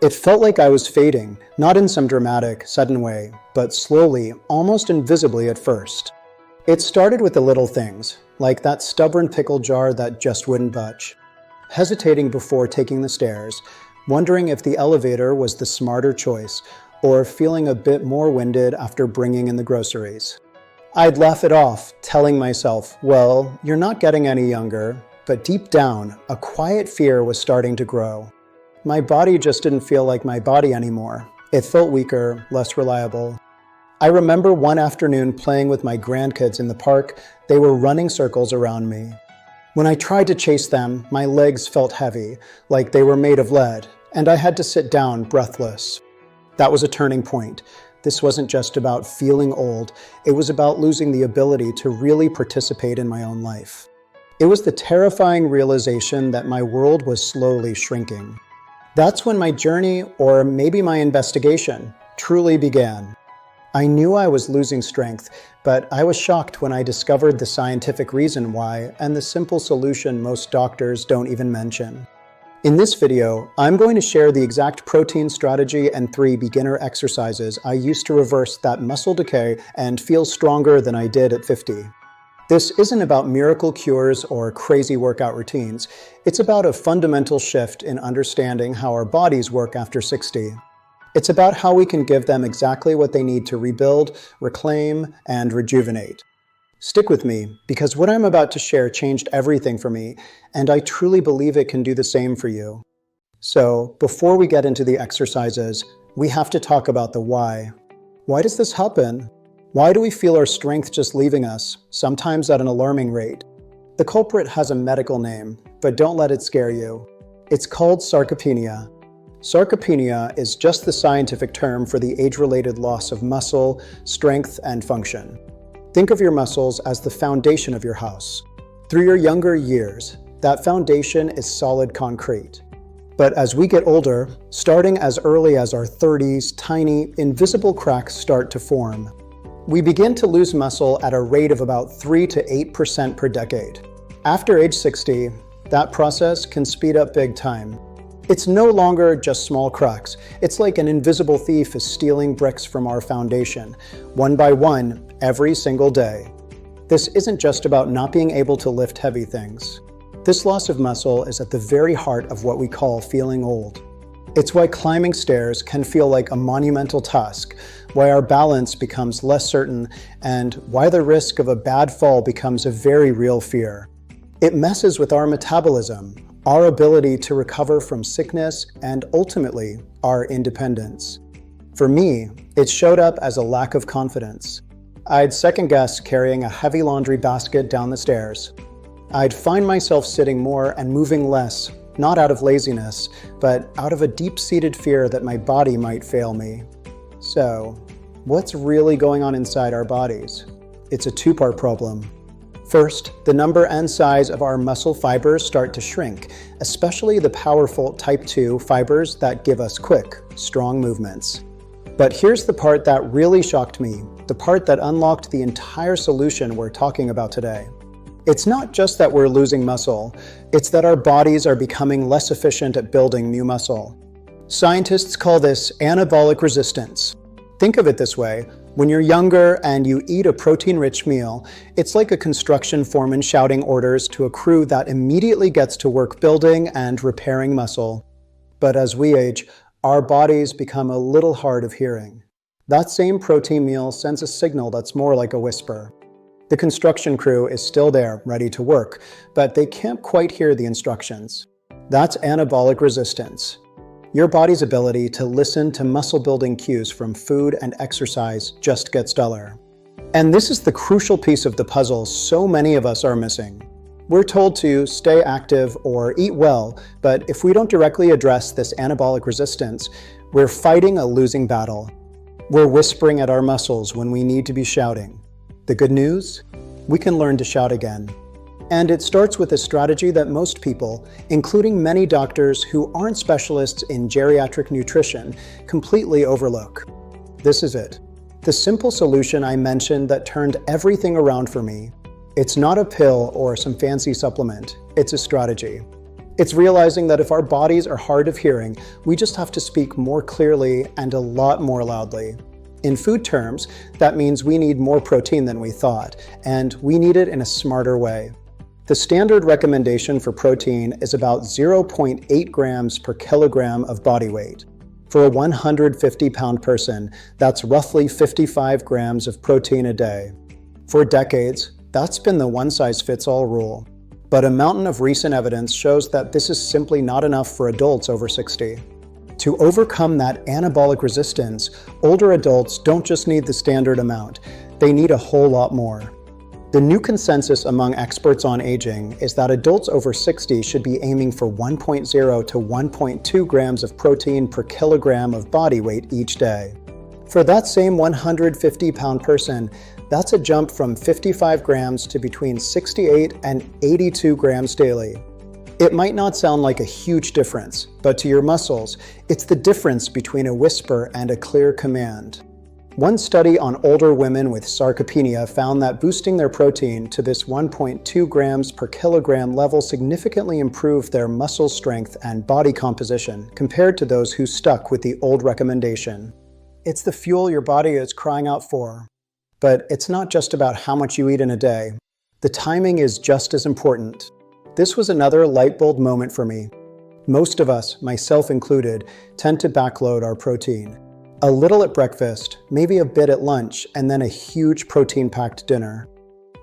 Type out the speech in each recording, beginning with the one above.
It felt like I was fading, not in some dramatic, sudden way, but slowly, almost invisibly at first. It started with the little things, like that stubborn pickle jar that just wouldn't budge, hesitating before taking the stairs, wondering if the elevator was the smarter choice, or feeling a bit more winded after bringing in the groceries. I'd laugh it off, telling myself, well, you're not getting any younger, but deep down, a quiet fear was starting to grow. My body just didn't feel like my body anymore. It felt weaker, less reliable. I remember one afternoon playing with my grandkids in the park. They were running circles around me. When I tried to chase them, my legs felt heavy, like they were made of lead, and I had to sit down, breathless. That was a turning point. This wasn't just about feeling old, it was about losing the ability to really participate in my own life. It was the terrifying realization that my world was slowly shrinking. That's when my journey, or maybe my investigation, truly began. I knew I was losing strength, but I was shocked when I discovered the scientific reason why and the simple solution most doctors don't even mention. In this video, I'm going to share the exact protein strategy and 3 beginner exercises I used to reverse that muscle decay and feel stronger than I did at 50. This isn't about miracle cures or crazy workout routines. It's about a fundamental shift in understanding how our bodies work after 60. It's about how we can give them exactly what they need to rebuild, reclaim, and rejuvenate. Stick with me, because what I'm about to share changed everything for me, and I truly believe it can do the same for you. So, before we get into the exercises, we have to talk about the why. Why does this happen? Why do we feel our strength just leaving us, sometimes at an alarming rate? The culprit has a medical name, but don't let it scare you. It's called sarcopenia. Sarcopenia is just the scientific term for the age-related loss of muscle, strength, and function. Think of your muscles as the foundation of your house. Through your younger years, that foundation is solid concrete. But as we get older, starting as early as our 30s, tiny, invisible cracks start to form. We begin to lose muscle at a rate of about 3 to 8% per decade. After age 60, that process can speed up big time. It's no longer just small cracks. It's like an invisible thief is stealing bricks from our foundation, one by one, every single day. This isn't just about not being able to lift heavy things. This loss of muscle is at the very heart of what we call feeling old. It's why climbing stairs can feel like a monumental task, why our balance becomes less certain, and why the risk of a bad fall becomes a very real fear. It messes with our metabolism, our ability to recover from sickness, and ultimately, our independence. For me, it showed up as a lack of confidence. I'd second-guess carrying a heavy laundry basket down the stairs. I'd find myself sitting more and moving less, not out of laziness, but out of a deep-seated fear that my body might fail me. So, what's really going on inside our bodies? It's a two-part problem. First, the number and size of our muscle fibers start to shrink, especially the powerful type 2 fibers that give us quick, strong movements. But here's the part that really shocked me, the part that unlocked the entire solution we're talking about today. It's not just that we're losing muscle, it's that our bodies are becoming less efficient at building new muscle. Scientists call this anabolic resistance. Think of it this way, when you're younger and you eat a protein-rich meal, it's like a construction foreman shouting orders to a crew that immediately gets to work building and repairing muscle. But as we age, our bodies become a little hard of hearing. That same protein meal sends a signal that's more like a whisper. The construction crew is still there, ready to work, but they can't quite hear the instructions. That's anabolic resistance. Your body's ability to listen to muscle-building cues from food and exercise just gets duller. And this is the crucial piece of the puzzle so many of us are missing. We're told to stay active or eat well, but if we don't directly address this anabolic resistance, we're fighting a losing battle. We're whispering at our muscles when we need to be shouting. The good news? We can learn to shout again. And it starts with a strategy that most people, including many doctors who aren't specialists in geriatric nutrition, completely overlook. This is it. The simple solution I mentioned that turned everything around for me. It's not a pill or some fancy supplement. It's a strategy. It's realizing that if our bodies are hard of hearing, we just have to speak more clearly and a lot more loudly. In food terms, that means we need more protein than we thought, and we need it in a smarter way. The standard recommendation for protein is about 0.8 grams per kilogram of body weight. For a 150-pound person, that's roughly 55 grams of protein a day. For decades, that's been the one-size-fits-all rule. But a mountain of recent evidence shows that this is simply not enough for adults over 60. To overcome that anabolic resistance, older adults don't just need the standard amount, they need a whole lot more. The new consensus among experts on aging is that adults over 60 should be aiming for 1.0 to 1.2 grams of protein per kilogram of body weight each day. For that same 150-pound person, that's a jump from 55 grams to between 68 and 82 grams daily. It might not sound like a huge difference, but to your muscles, it's the difference between a whisper and a clear command. One study on older women with sarcopenia found that boosting their protein to this 1.2 grams per kilogram level significantly improved their muscle strength and body composition compared to those who stuck with the old recommendation. It's the fuel your body is crying out for. But it's not just about how much you eat in a day. The timing is just as important. This was another light bulb moment for me. Most of us, myself included, tend to backload our protein. A little at breakfast, maybe a bit at lunch, and then a huge protein-packed dinner.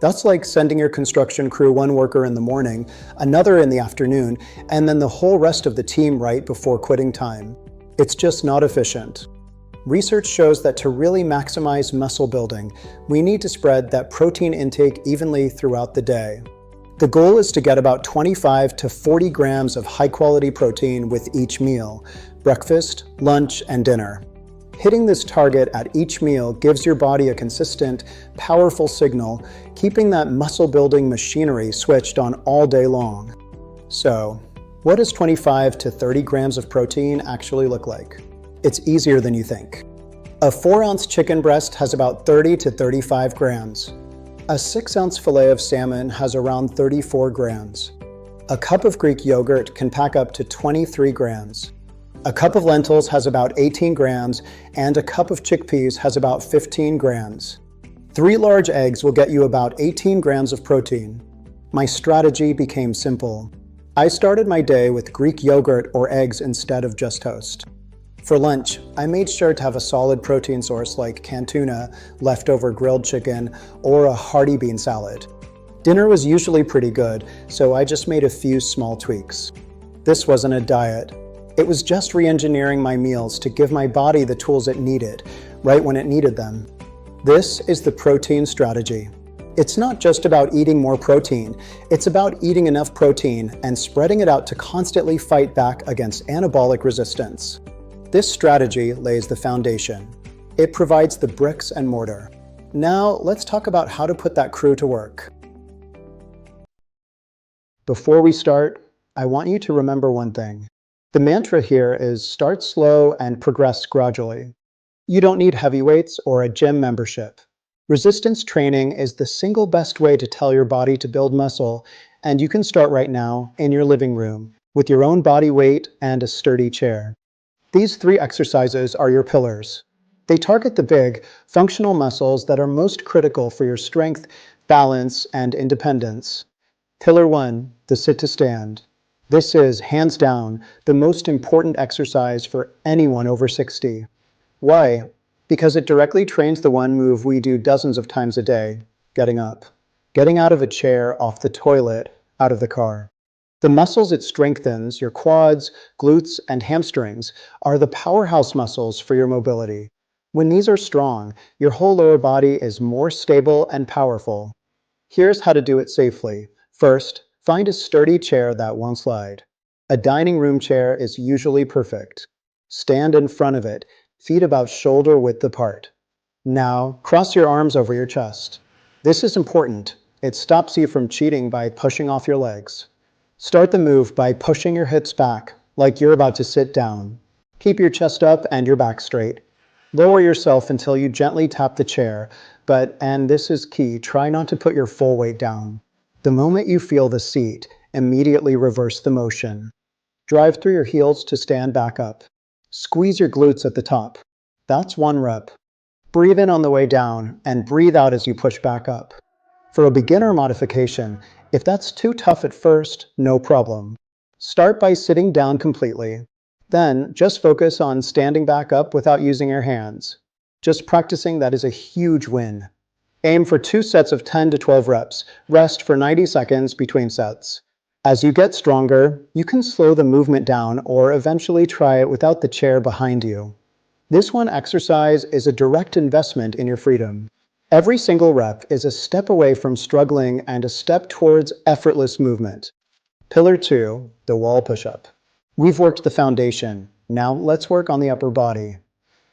That's like sending your construction crew one worker in the morning, another in the afternoon, and then the whole rest of the team right before quitting time. It's just not efficient. Research shows that to really maximize muscle building, we need to spread that protein intake evenly throughout the day. The goal is to get about 25 to 40 grams of high-quality protein with each meal, breakfast, lunch, and dinner. Hitting this target at each meal gives your body a consistent, powerful signal, keeping that muscle-building machinery switched on all day long. So, what does 25 to 30 grams of protein actually look like? It's easier than you think. A 4-ounce chicken breast has about 30 to 35 grams. A 6-ounce fillet of salmon has around 34 grams. A cup of Greek yogurt can pack up to 23 grams. A cup of lentils has about 18 grams, and a cup of chickpeas has about 15 grams. 3 large eggs will get you about 18 grams of protein. My strategy became simple. I started my day with Greek yogurt or eggs instead of just toast. For lunch, I made sure to have a solid protein source like canned tuna, leftover grilled chicken, or a hearty bean salad. Dinner was usually pretty good, so I just made a few small tweaks. This wasn't a diet. It was just re-engineering my meals to give my body the tools it needed, right when it needed them. This is the protein strategy. It's not just about eating more protein, it's about eating enough protein and spreading it out to constantly fight back against anabolic resistance. This strategy lays the foundation. It provides the bricks and mortar. Now, let's talk about how to put that crew to work. Before we start, I want you to remember one thing. The mantra here is start slow and progress gradually. You don't need heavy weights or a gym membership. Resistance training is the single best way to tell your body to build muscle, and you can start right now in your living room with your own body weight and a sturdy chair. These 3 exercises are your pillars. They target the big, functional muscles that are most critical for your strength, balance, and independence. Pillar 1, the sit to stand. This is, hands down, the most important exercise for anyone over 60. Why? Because it directly trains the one move we do dozens of times a day, getting up. Getting out of a chair, off the toilet, out of the car. The muscles it strengthens, your quads, glutes, and hamstrings, are the powerhouse muscles for your mobility. When these are strong, your whole lower body is more stable and powerful. Here's how to do it safely. First, find a sturdy chair that won't slide. A dining room chair is usually perfect. Stand in front of it, feet about shoulder width apart. Now, cross your arms over your chest. This is important. It stops you from cheating by pushing off your legs. Start the move by pushing your hips back, like you're about to sit down. Keep your chest up and your back straight. Lower yourself until you gently tap the chair, but, and this is key, try not to put your full weight down. The moment you feel the seat, Immediately reverse the motion. Drive through your heels to stand back up. Squeeze your glutes at the top. That's 1 rep. Breathe in on the way down and breathe out as you push back up. For a beginner modification, if that's too tough at first, no problem. Start by sitting down completely. Then, just focus on standing back up without using your hands. Just practicing that is a huge win. Aim for 2 sets of 10 to 12 reps. Rest for 90 seconds between sets. As you get stronger, you can slow the movement down or eventually try it without the chair behind you. This one exercise is a direct investment in your freedom. Every single rep is a step away from struggling and a step towards effortless movement. Pillar 2, the wall push-up. We've worked the foundation. Now let's work on the upper body.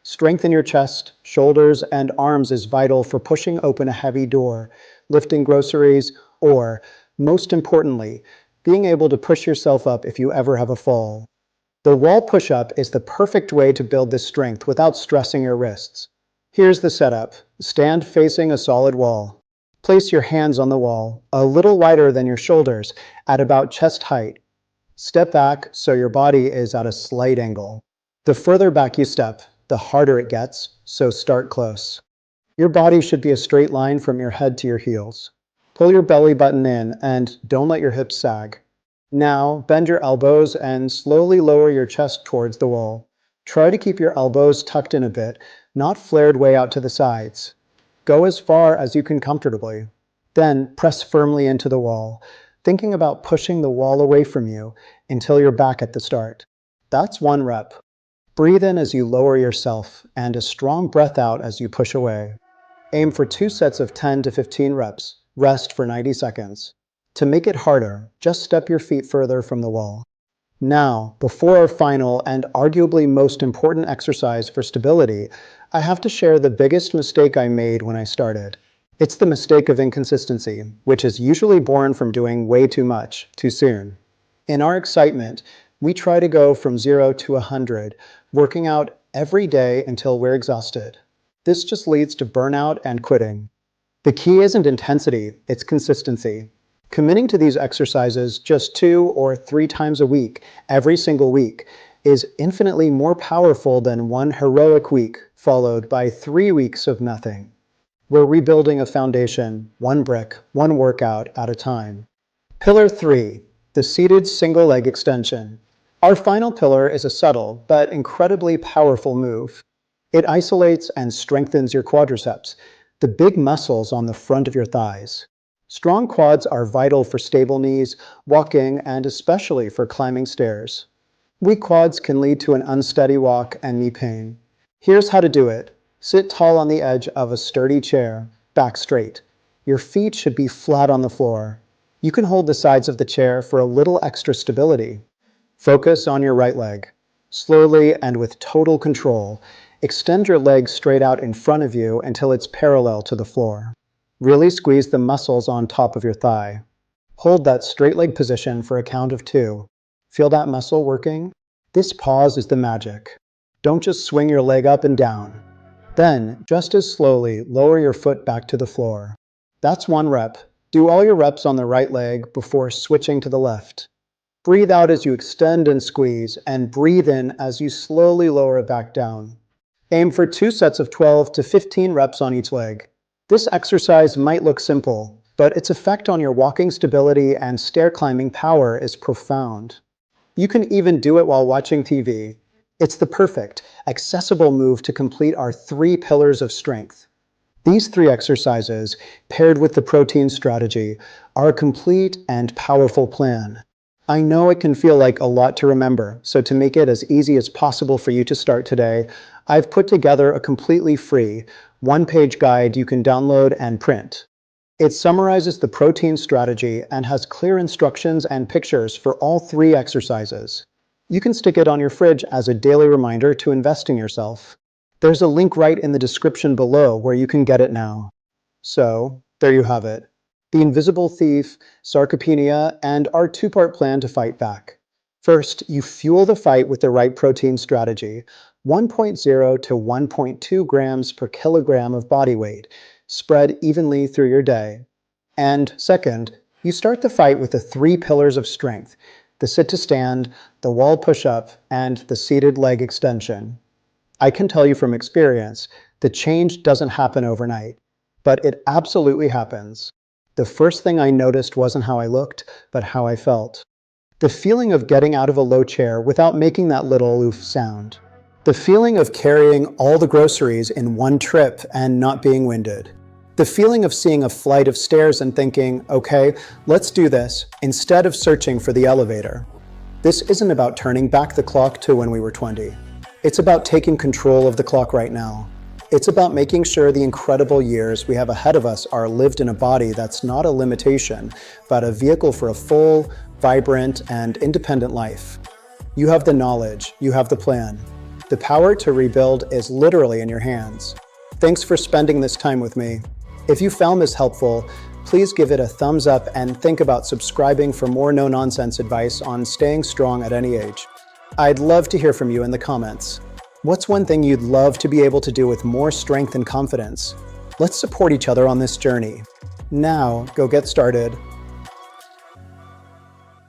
Strength in your chest, shoulders, and arms is vital for pushing open a heavy door, lifting groceries, or, most importantly, being able to push yourself up if you ever have a fall. The wall push-up is the perfect way to build this strength without stressing your wrists. Here's the setup. Stand facing a solid wall. Place your hands on the wall, a little wider than your shoulders, at about chest height. Step back so your body is at a slight angle. The further back you step, the harder it gets, so start close. Your body should be a straight line from your head to your heels. Pull your belly button in and don't let your hips sag. Now, bend your elbows and slowly lower your chest towards the wall. Try to keep your elbows tucked in a bit, not flared way out to the sides. Go as far as you can comfortably. Then press firmly into the wall, thinking about pushing the wall away from you until you're back at the start. That's 1 rep. Breathe in as you lower yourself and a strong breath out as you push away. Aim for 2 sets of 10 to 15 reps. Rest for 90 seconds. To make it harder, just step your feet further from the wall. Now, before our final and arguably most important exercise for stability, I have to share the biggest mistake I made when I started. It's the mistake of inconsistency, which is usually born from doing way too much, too soon. In our excitement, we try to go from 0 to 100, working out every day until we're exhausted. This just leads to burnout and quitting. The key isn't intensity, it's consistency. Committing to these exercises just 2 or 3 times a week, every single week, is infinitely more powerful than 1 heroic week followed by 3 weeks of nothing. We're rebuilding a foundation, 1 brick, 1 workout at a time. Pillar 3, the seated single leg extension. Our final pillar is a subtle but incredibly powerful move. It isolates and strengthens your quadriceps, the big muscles on the front of your thighs. Strong quads are vital for stable knees, walking, and especially for climbing stairs. Weak quads can lead to an unsteady walk and knee pain. Here's how to do it. Sit tall on the edge of a sturdy chair, back straight. Your feet should be flat on the floor. You can hold the sides of the chair for a little extra stability. Focus on your right leg. Slowly and with total control, extend your leg straight out in front of you until it's parallel to the floor. Really squeeze the muscles on top of your thigh. Hold that straight leg position for a count of 2. Feel that muscle working? This pause is the magic. Don't just swing your leg up and down. Then, just as slowly, lower your foot back to the floor. That's 1 rep. Do all your reps on the right leg before switching to the left. Breathe out as you extend and squeeze, and breathe in as you slowly lower it back down. Aim for 2 sets of 12 to 15 reps on each leg. This exercise might look simple, but its effect on your walking stability and stair climbing power is profound. You can even do it while watching TV. It's the perfect, accessible move to complete our 3 pillars of strength. These 3 exercises, paired with the protein strategy, are a complete and powerful plan. I know it can feel like a lot to remember, so to make it as easy as possible for you to start today, I've put together a completely free, 1-page guide you can download and print. It summarizes the protein strategy and has clear instructions and pictures for all 3 exercises. You can stick it on your fridge as a daily reminder to invest in yourself. There's a link right in the description below where you can get it now. So, there you have it. The Invisible Thief, Sarcopenia, and our 2-part plan to fight back. First, you fuel the fight with the right protein strategy, 1.0 to 1.2 grams per kilogram of body weight, spread evenly through your day. And second, You start the fight with the 3 pillars of strength: the sit to stand, the wall push-up, and the seated leg extension. I can tell you from experience, the change doesn't happen overnight, but it absolutely happens. The first thing I noticed wasn't how I looked, but how I felt. The feeling of getting out of a low chair without making that little aloof sound. The feeling of carrying all the groceries in one trip and not being winded. The feeling of seeing a flight of stairs and thinking, okay, let's do this, instead of searching for the elevator. This isn't about turning back the clock to when we were 20. It's about taking control of the clock right now. It's about making sure the incredible years we have ahead of us are lived in a body that's not a limitation, but a vehicle for a full, vibrant, and independent life. You have the knowledge, you have the plan. The power to rebuild is literally in your hands. Thanks for spending this time with me. If you found this helpful, please give it a thumbs up and think about subscribing for more no-nonsense advice on staying strong at any age. I'd love to hear from you in the comments. What's one thing you'd love to be able to do with more strength and confidence? Let's support each other on this journey. Now, go get started.